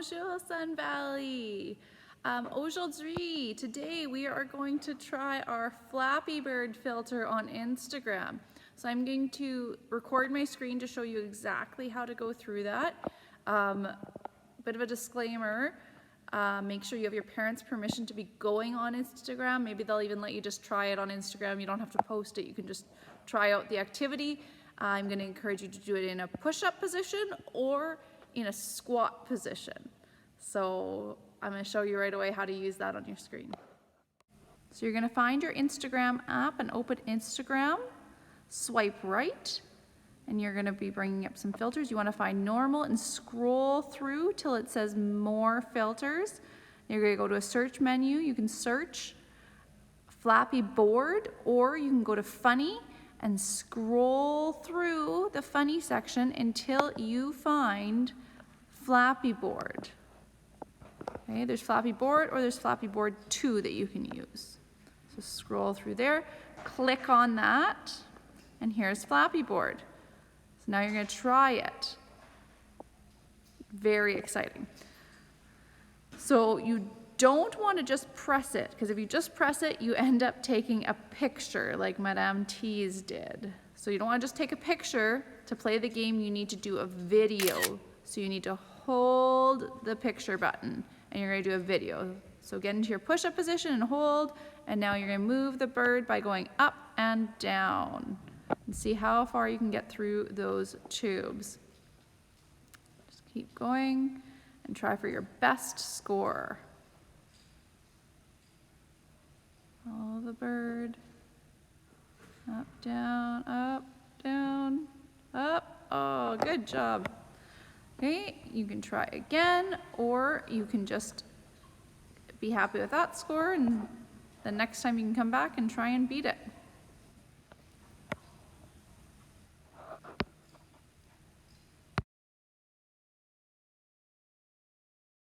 Bonjour, Sun Valley. Aujourd'hui, today we are going to try our Flappy Bird filter on Instagram. So I'm going to record my screen to show you exactly how to go through that. Bit of a disclaimer, make sure you have your parents' permission to be going on Instagram. Maybe they'll even let you just try it on Instagram. You don't have to post it, you can just try out the activity. I'm going to encourage you to do it in a push-up position or in a squat position. So I'm going to show you right away how to use that on your screen. So you're going to find your Instagram app and open Instagram, swipe right, and you're going to be bringing up some filters. You want to find normal and scroll through till it says more filters. You're going to go to a search menu. You can search Flappy Board, or you can go to funny and scroll through the funny section until you find Flappy Board. Okay, there's Flappy Board or there's Flappy Board 2 that you can use. So scroll through there, click on that, and here's Flappy Board. So now you're going to try it. Very exciting. So you don't want to just press it, because if you just press it, you end up taking a picture like Madame T's did. So you don't want to just take a picture. To play the game, you need to do a video. So you need to hold the picture button, and you're going to do a video. So get into your push-up position and hold, and now you're going to move the bird by going up and down. And see how far you can get through those tubes. Just keep going and try for your best score. Follow the bird. Up, down, up, down, up. Oh, good job. Okay, you can try again, or you can just be happy with that score, and the next time you can come back and try and beat it.